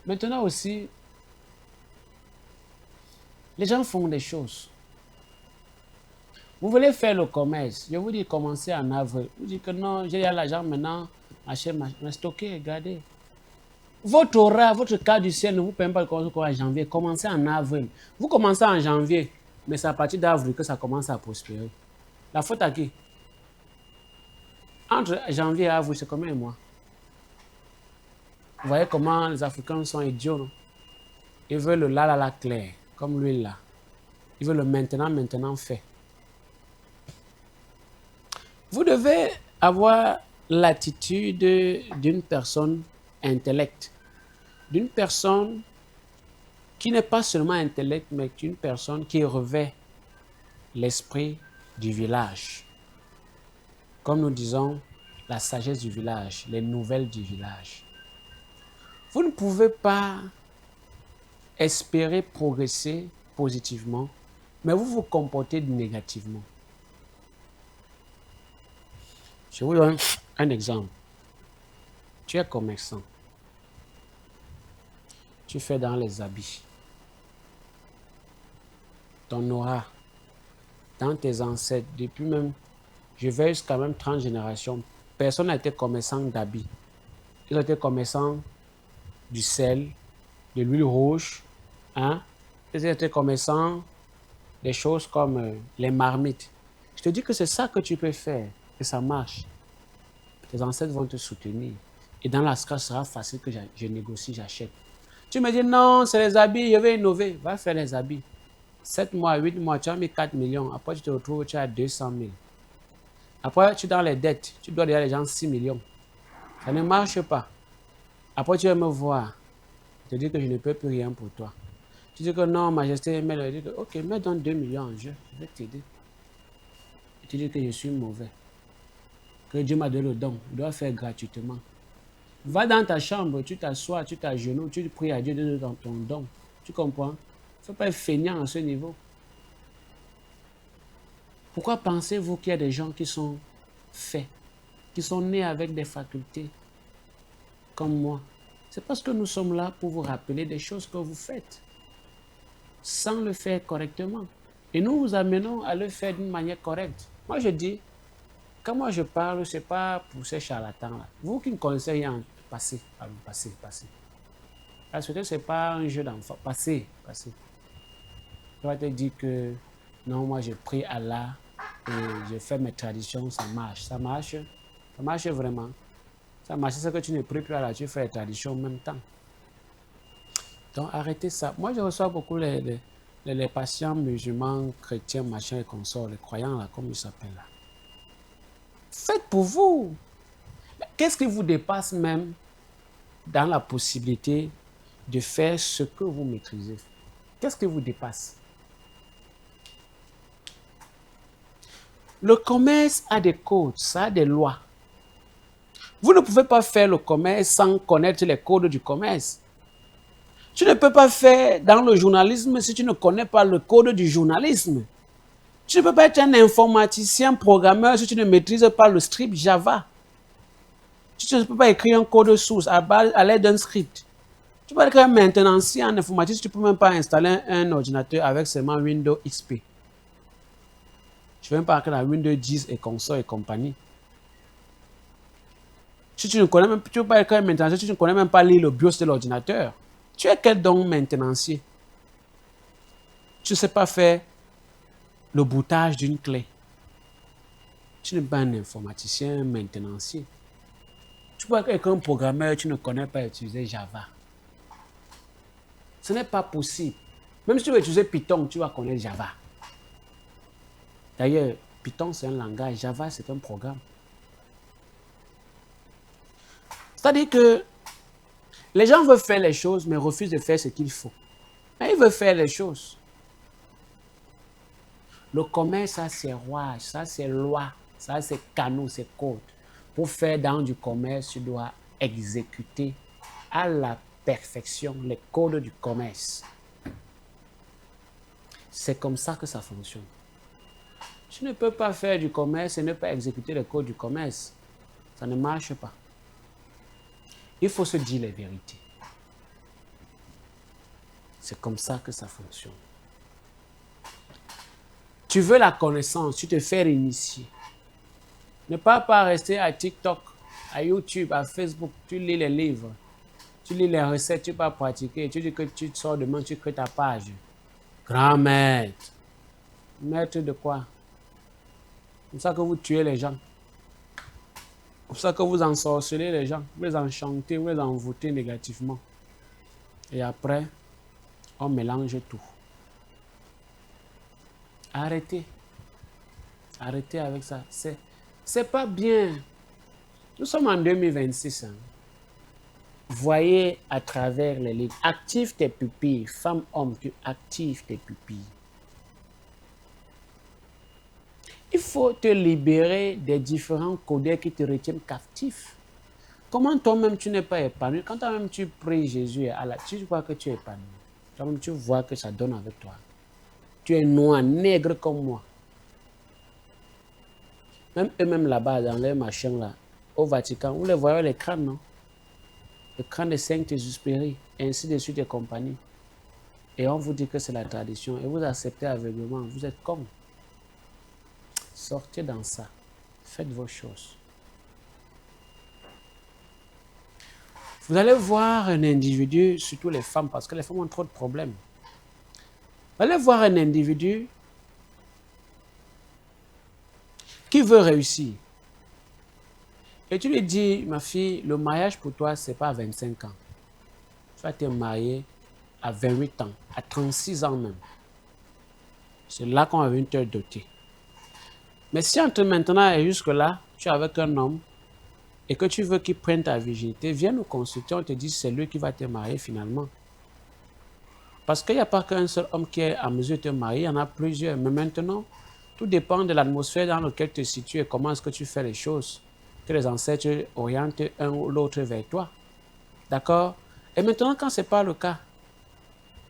Maintenant aussi, les gens font des choses. Vous voulez faire le commerce, je vous dis commencez en avril. Vous dites que non, j'ai l'argent maintenant, achète, mais stocker, regardez. Votre aura, votre cas du ciel ne vous permet pas de commencer en janvier. Commencez en avril. Vous commencez en janvier, mais c'est à partir d'avril que ça commence à prospérer. La faute à qui? Entre janvier et avril, c'est combien de mois? Vous voyez comment les Africains sont idiots, non? Ils veulent le là clair, comme lui là. Ils veulent le maintenant fait. Vous devez avoir l'attitude d'une personne intellect, d'une personne qui n'est pas seulement intellect, mais une personne qui revêt l'esprit du village. Comme nous disons, la sagesse du village, les nouvelles du village. Vous ne pouvez pas espérer progresser positivement, mais vous vous comportez négativement. Je vous donne un exemple. Tu es commerçant. Tu fais dans les habits. Ton aura, dans tes ancêtres, depuis même, je vais jusqu'à même 30 générations, personne n'a été commerçant d'habits. Ils ont été commerçants du sel, de l'huile rouge, hein? Ils ont été commerçants des choses comme les marmites. Je te dis que c'est ça que tu peux faire et ça marche. Tes ancêtres vont te soutenir. Et dans la scratch, ce sera facile que je négocie, j'achète. Tu me dis non, c'est les habits, je vais innover. Va faire les habits. 7 mois, 8 mois, tu as mis 4 millions. Après, tu te retrouves, tu as 200 000. Après, tu es dans les dettes. Tu dois déjà les gens 6 millions. Ça ne marche pas. Après, tu vas me voir. Je te dis que je ne peux plus rien pour toi. Tu dis que non, majesté, mais je dis que ok, mets donc 2 millions en jeu. Je vais t'aider. Tu dis que je suis mauvais. Que Dieu m'a donné le don. Je dois faire gratuitement. Va dans ta chambre, tu t'assois, tu t'agenouilles, tu pries à Dieu de donner ton don. Tu comprends? Il ne faut pas être feignant à ce niveau. Pourquoi pensez-vous qu'il y a des gens qui sont faits, qui sont nés avec des facultés comme moi? C'est parce que nous sommes là pour vous rappeler des choses que vous faites sans le faire correctement. Et nous vous amenons à le faire d'une manière correcte. Moi, je dis, quand moi je parle, ce n'est pas pour ces charlatans-là. Vous qui me connaissez rien, passez. Parce que ce n'est pas un jeu d'enfant. Passez. Je vais te dire que non, moi je prie Allah et je fais mes traditions, ça marche. Ça marche vraiment. Ça marche, c'est que tu ne pries plus Allah, tu fais les traditions en même temps. Donc arrêtez ça. Moi je reçois beaucoup les patients musulmans, chrétiens, machin et consorts, les croyants là, comme ils s'appellent là. Faites pour vous. Qu'est-ce qui vous dépasse même dans la possibilité de faire ce que vous maîtrisez? Qu'est-ce qui vous dépasse? Le commerce a des codes, ça a des lois. Vous ne pouvez pas faire le commerce sans connaître les codes du commerce. Tu ne peux pas faire dans le journalisme si tu ne connais pas le code du journalisme. Tu ne peux pas être un informaticien programmeur si tu ne maîtrises pas le script Java. Tu ne peux pas écrire un code source à l'aide d'un script. Tu peux écrire un maintenancier en informatique, tu ne peux même pas installer un ordinateur avec seulement Windows XP. Je ne vais même pas écrire la Windows 10 et console et compagnie. Si tu ne connais même, tu ne peux pas écrire un maintenancier, tu ne connais même pas lire le BIOS de l'ordinateur. Tu es quel donc maintenancier? Tu ne sais pas faire le boutage d'une clé. Tu n'es pas un informaticien, un maintenancier. Tu peux être un programmeur, tu ne connais pas utiliser Java. Ce n'est pas possible. Même si tu veux utiliser Python, tu vas connaître Java. D'ailleurs, Python, c'est un langage. Java, c'est un programme. C'est-à-dire que les gens veulent faire les choses, mais refusent de faire ce qu'il faut. Mais ils veulent faire les choses. Le commerce, ça c'est rouage, ça c'est loi, ça c'est canaux, c'est code. Pour faire dans du commerce, tu dois exécuter à la perfection les codes du commerce. C'est comme ça que ça fonctionne. Tu ne peux pas faire du commerce et ne pas exécuter les codes du commerce. Ça ne marche pas. Il faut se dire les vérités. C'est comme ça que ça fonctionne. Tu veux la connaissance, tu te fais initier. Ne pas rester à TikTok, à YouTube, à Facebook. Tu lis les livres, tu lis les recettes, tu vas pratiquer. Tu dis que tu sors demain, tu crées ta page. Grand maître. Maître de quoi? C'est pour ça que vous tuez les gens. C'est pour ça que vous ensorcelez les gens. Vous les enchantez, vous les envoûtez négativement. Et après, on mélange tout. Arrêtez. Arrêtez avec ça. C'est pas bien. Nous sommes en 2026. Hein. Voyez à travers les livres. Active tes pupilles. Femme, homme, tu actives tes pupilles. Il faut te libérer des différents codecs qui te retiennent captif. Comment toi-même tu n'es pas épanoui? Quand toi-même tu pries Jésus et Allah, tu vois que tu es épanoui. Toi-même tu vois que ça donne avec toi. Tu es noir, nègre comme moi. Même eux-mêmes là-bas, dans les machins là, au Vatican, vous les voyez les crânes, non? Le crâne de Saint-Exupéry, ainsi de suite et compagnie. Et on vous dit que c'est la tradition, et vous acceptez aveuglément, vous êtes con. Sortez dans ça. Faites vos choses. Vous allez voir un individu, surtout les femmes, parce que les femmes ont trop de problèmes. Vous allez voir un individu qui veut réussir. Et tu lui dis, ma fille, le mariage pour toi, ce n'est pas à 25 ans. Tu vas te marier à 28 ans, à 36 ans même. C'est là qu'on va venir te doter. Mais si entre maintenant et jusque-là, tu es avec un homme et que tu veux qu'il prenne ta virginité, viens nous consulter, on te dit c'est lui qui va te marier finalement. Parce qu'il n'y a pas qu'un seul homme qui est en mesure de te marier, il y en a plusieurs. Mais maintenant, tout dépend de l'atmosphère dans laquelle tu te situes et comment est-ce que tu fais les choses. Que les ancêtres orientent un ou l'autre vers toi. D'accord? Et maintenant, quand ce n'est pas le cas,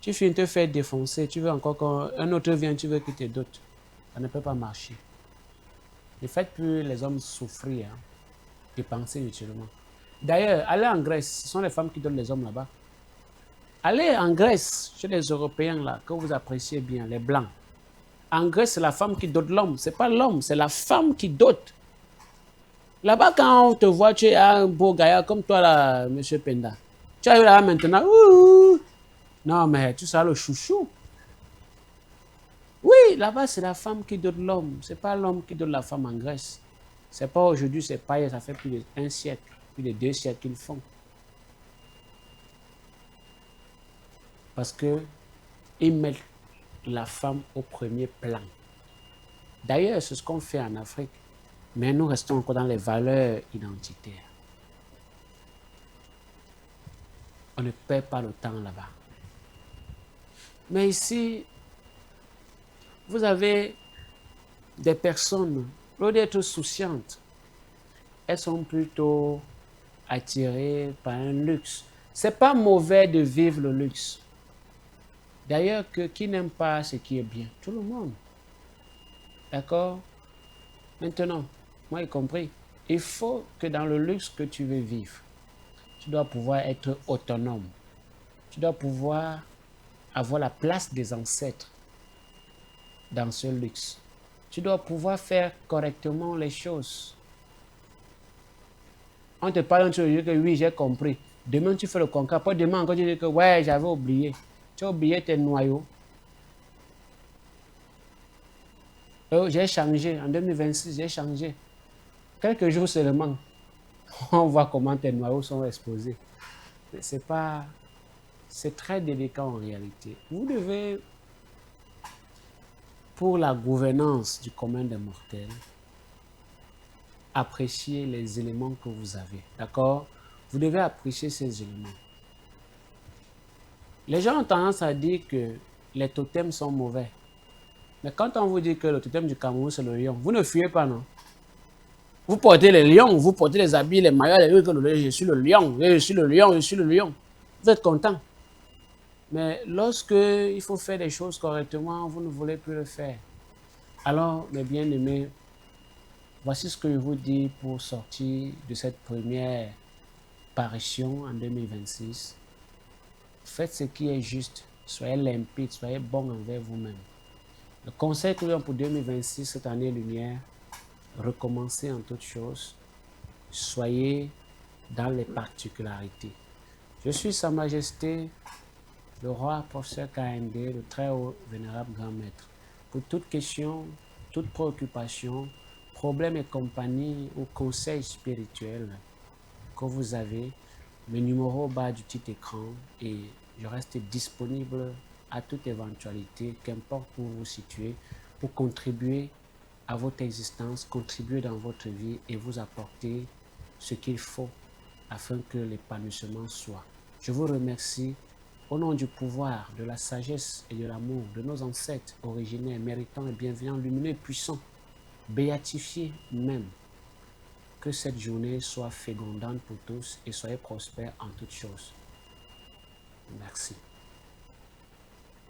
tu finis de te faire défoncer, tu veux encore qu'un autre vienne, tu veux qu'il te dote. Ça ne peut pas marcher. Ne faites plus les hommes souffrir, hein, et penser inutilement. D'ailleurs, allez en Grèce, ce sont les femmes qui donnent les hommes là-bas. Allez en Grèce, chez les Européens là, que vous appréciez bien, les Blancs. En Grèce, c'est la femme qui dote l'homme. Ce n'est pas l'homme, c'est la femme qui dote. Là-bas, quand on te voit, tu es un beau gaillard comme toi, là, monsieur Penda. Tu arrives là maintenant, ouh, non, mais tu seras le chouchou. Oui, là-bas, c'est la femme qui dote l'homme. Ce n'est pas l'homme qui dote la femme en Grèce. Ce n'est pas aujourd'hui, c'est pas hier, ça fait plus d'1 siècle, plus de 2 siècles qu'ils font. Parce qu'ils mettent la femme au premier plan. D'ailleurs, c'est ce qu'on fait en Afrique. Mais nous restons encore dans les valeurs identitaires. On ne perd pas le temps là-bas. Mais ici, vous avez des personnes, au lieu d'être souciantes, elles sont plutôt attirées par un luxe. Ce n'est pas mauvais de vivre le luxe. D'ailleurs, qui n'aime pas ce qui est bien? Tout le monde. D'accord? Maintenant, moi y compris, il faut que dans le luxe que tu veux vivre, tu dois pouvoir être autonome. Tu dois pouvoir avoir la place des ancêtres dans ce luxe. Tu dois pouvoir faire correctement les choses. On te parle, tu dis que oui, j'ai compris. Demain, tu fais le contrat. Après, demain, encore, tu dis que ouais, j'avais oublié. Tu as oublié tes noyaux. J'ai changé. En 2026, j'ai changé. Quelques jours seulement, on voit comment tes noyaux sont exposés. C'est très délicat en réalité. Vous devez, pour la gouvernance du commun des mortels, apprécier les éléments que vous avez. D'accord? Vous devez apprécier ces éléments. Les gens ont tendance à dire que les totems sont mauvais. Mais quand on vous dit que le totem du Cameroun, c'est le lion, vous ne fuyez pas, non? Vous portez les lions, vous portez les habits, les maillots, je suis le lion, je suis le lion, je suis le lion. Vous êtes content. Mais lorsque il faut faire les choses correctement, vous ne voulez plus le faire. Alors, mes bien-aimés, voici ce que je vous dis pour sortir de cette première parution en 2026. Faites ce qui est juste, Soyez limpide, soyez bon envers vous-même. Le conseil que nous avons pour 2026, cette année lumière, recommencez en toutes choses. Soyez dans les particularités. Je suis Sa Majesté, le roi professeur KND, le très haut vénérable grand maître. Pour toute question, toute préoccupation, problème et compagnie ou conseil spirituel que vous avez, le numéro bas du petit écran et je reste disponible à toute éventualité, qu'importe où vous vous situez, pour contribuer à votre existence, contribuer dans votre vie et vous apporter ce qu'il faut afin que l'épanouissement soit. Je vous remercie au nom du pouvoir, de la sagesse et de l'amour de nos ancêtres originaires, méritants et bienveillants, lumineux et puissants, béatifiés même. Que cette journée soit fécondante pour tous et soyez prospères en toutes choses. Merci.